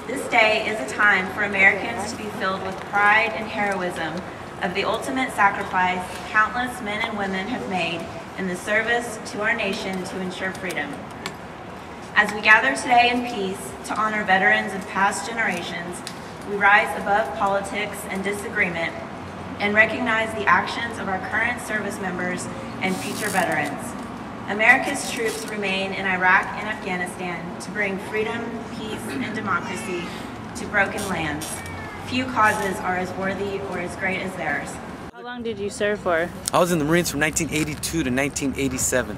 This day is a time for Americans to be filled with pride and heroism of the ultimate sacrifice countless men and women have made in the service to our nation to ensure freedom. As we gather today in peace to honor veterans of past generations, we rise above politics and disagreement and recognize the actions of our current service members and future veterans. America's troops remain in Iraq and Afghanistan to bring freedom, peace, and democracy to broken lands. Few causes are as worthy or as great as theirs. How long did you serve for? I was in the Marines from 1982 to 1987.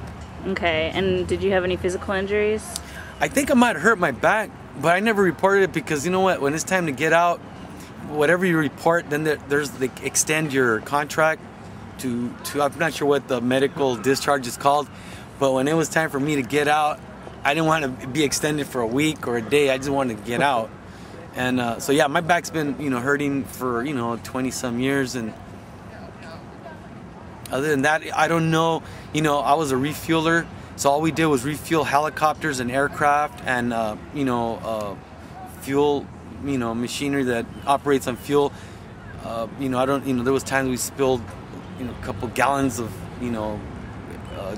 Okay, and did you have any physical injuries? I think I might have hurt my back, but I never reported it because you know what? When it's time to get out, whatever you report, then they extend your contract to I'm not sure what the medical discharge is called, but when it was time for me to get out, I didn't want to be extended for a week or a day. I just wanted to get out. And so yeah, my back's been hurting for 20 some years, and other than that, I don't know. I was a refueler, so all we did was refuel helicopters and aircraft and fuel, machinery that operates on fuel. There was times we spilled a couple gallons of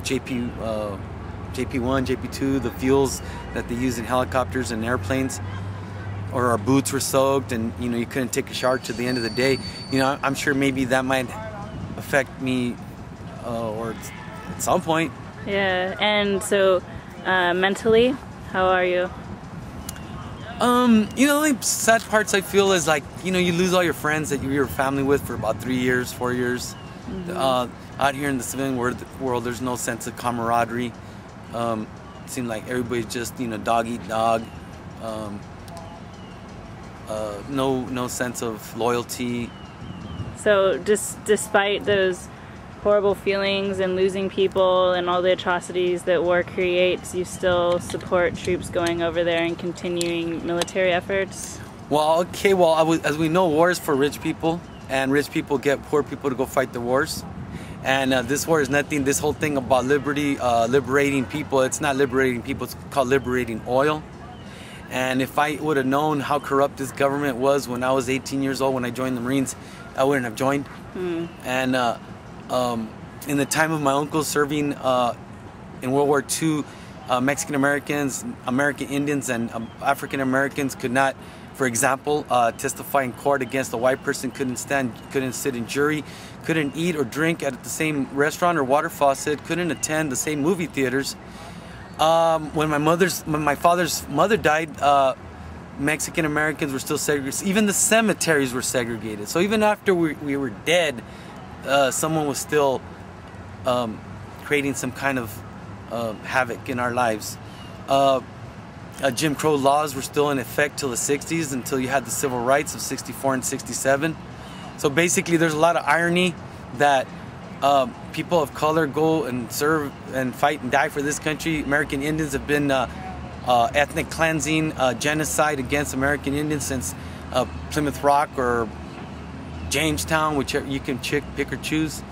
JP1, JP2, the fuels that they use in helicopters and airplanes. Or our boots were soaked, and you couldn't take a shower to the end of the day. I'm sure maybe that might affect me, or at some point. Yeah, and so mentally, how are you? The only sad parts I feel is you lose all your friends that you were family with for about 3 years, 4 years. Mm-hmm. Out here in the civilian world, there's no sense of camaraderie. It seems like everybody's just dog eat dog. No sense of loyalty. So despite those horrible feelings and losing people and all the atrocities that war creates, you still support troops going over there and continuing military efforts? Well, okay, as we know, war is for rich people, and rich people get poor people to go fight the wars. And this war is nothing, this whole thing about liberating people, it's not liberating people, it's called liberating oil. And if I would have known how corrupt this government was when I was 18 years old, when I joined the Marines, I wouldn't have joined. And in the time of my uncle serving in World War II, Mexican Americans, American Indians, and African Americans could not, for example, testify in court against a white person, couldn't sit in jury, couldn't eat or drink at the same restaurant or water faucet, couldn't attend the same movie theaters. When my father's mother died, Mexican Americans were still segregated. Even the cemeteries were segregated. So even after we were dead, someone was still creating some kind of havoc in our lives. Jim Crow laws were still in effect till the 60s, until you had the civil rights of 64 and 67. So basically there's a lot of irony that people of color go and serve and fight and die for this country. American Indians have been ethnic cleansing, genocide against American Indians since Plymouth Rock or Jamestown, whichever you can pick or choose.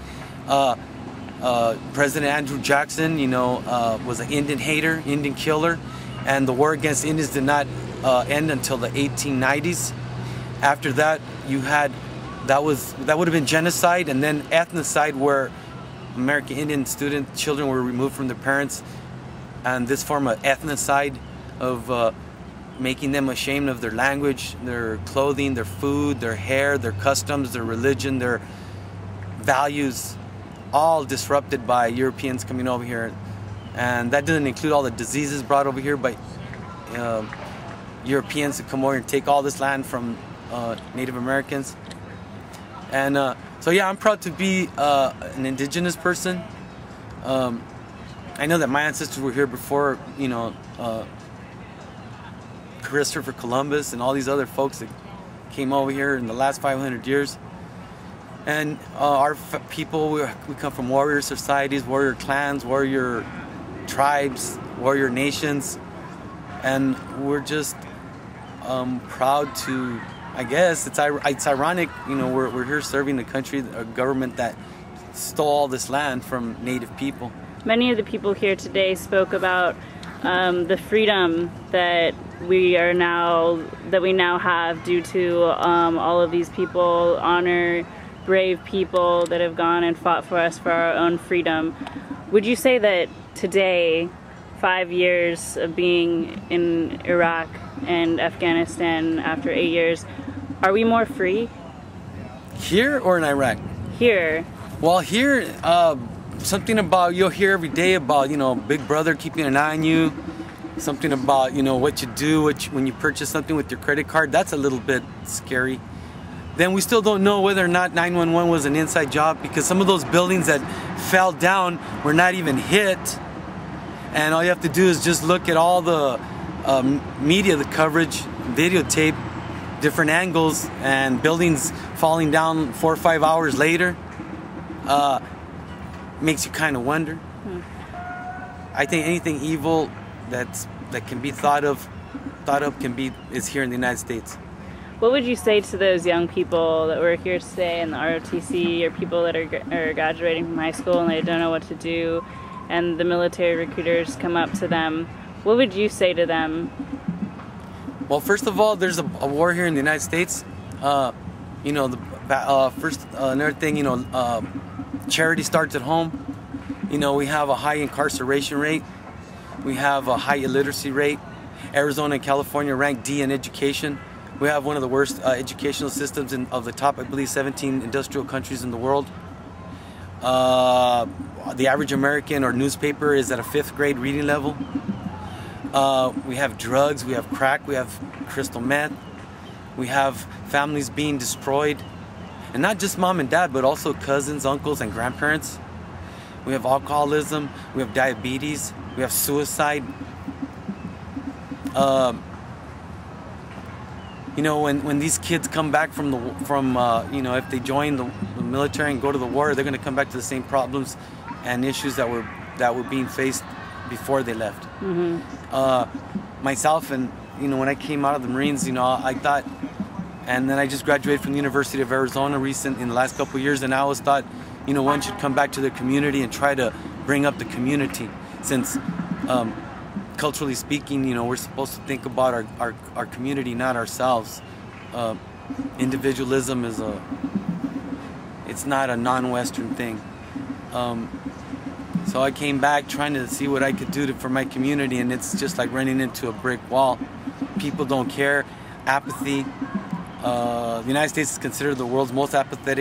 President Andrew Jackson, was an Indian hater, Indian killer, and the war against Indians did not end until the 1890s. After that, that would have been genocide, and then ethnocide, where American Indian children were removed from their parents, and this form of ethnocide of making them ashamed of their language, their clothing, their food, their hair, their customs, their religion, their values, all disrupted by Europeans coming over here. And that doesn't include all the diseases brought over here by Europeans who come over and take all this land from Native Americans. And so yeah, I'm proud to be an indigenous person. I know that my ancestors were here before, Christopher Columbus and all these other folks that came over here in the last 500 years. And our people, we come from warrior societies, warrior clans, warrior tribes, warrior nations, and we're just proud to, I guess, it's ironic, we're here serving the country, a government that stole all this land from Native people. Many of the people here today spoke about the freedom that we now have due to all of these people, honor brave people that have gone and fought for us for our own freedom. Would you say that today, 5 years of being in Iraq and Afghanistan after 8 years, are we more free? Here or in Iraq? Here. Well, here, something about, you'll hear every day about, you know, Big Brother keeping an eye on you. Something about, you know, what you do when you purchase something with your credit card. That's a little bit scary. Then we still don't know whether or not 911 was an inside job, because some of those buildings that fell down were not even hit. And all you have to do is just look at all the media, the coverage, videotape, different angles, and buildings falling down 4 or 5 hours later. Makes you kind of wonder. I think anything evil that can be thought of is here in the United States. What would you say to those young people that were here today in the ROTC, or people that are graduating from high school and they don't know what to do, and the military recruiters come up to them? What would you say to them? Well, first of all, there's a war here in the United States. You know, another thing, you know, charity starts at home. You know, we have a high incarceration rate. We have a high illiteracy rate. Arizona and California rank D in education. We have one of the worst educational systems of the top, I believe, 17 industrial countries in the world. The average American or newspaper is at a 5th grade reading level. We have drugs, we have crack, we have crystal meth. We have families being destroyed. And not just mom and dad, but also cousins, uncles, and grandparents. We have alcoholism, we have diabetes, we have suicide. You know, when these kids come back from you know, if they join the military and go to the war, they're going to come back to the same problems and issues that were being faced before they left. Myself, and you know, when I came out of the Marines, you know, I thought, and then I just graduated from the University of Arizona in the last couple of years, and I always thought, you know, one should come back to the community and try to bring up the community, since culturally speaking, you know, we're supposed to think about our community, not ourselves. Individualism it's not a non-Western thing. So I came back trying to see what I could do for my community, and it's just like running into a brick wall. People don't care. Apathy. The United States is considered the world's most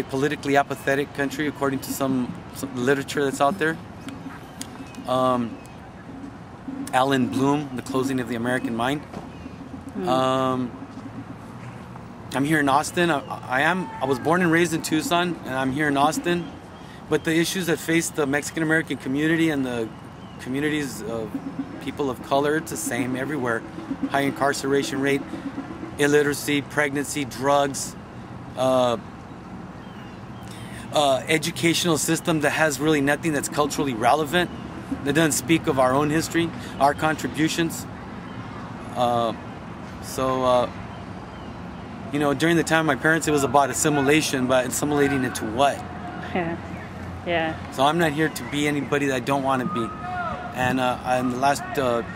politically apathetic country, according to some literature that's out there. Alan Bloom, The Closing of the American Mind. I'm here in Austin. I was born and raised in Tucson, and I'm here in Austin. But the issues that face the Mexican American community and the communities of people of color, it's the same everywhere. High incarceration rate, illiteracy, pregnancy, drugs, educational system that has really nothing that's culturally relevant, that doesn't speak of our own history, our contributions. You know, during the time of my parents, it was about assimilation, but assimilating into what? Yeah. So I'm not here to be anybody that I don't want to be. And in the last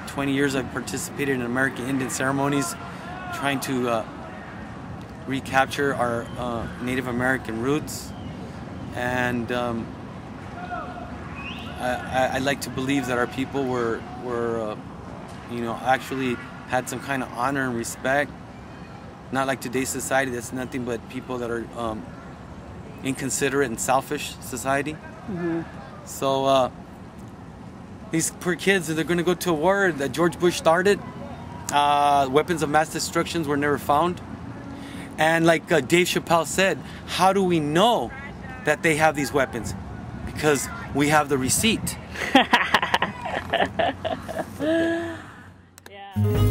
20 years, I've participated in American Indian ceremonies, trying to recapture our Native American roots. And I like to believe that our people were you know, actually had some kind of honor and respect. Not like today's society, that's nothing but people that are inconsiderate and selfish society. So these poor kids, they're going to go to a war that George Bush started. Weapons of mass destruction were never found. And like Dave Chappelle said, how do we know that they have these weapons? Because we have the receipt. Yeah.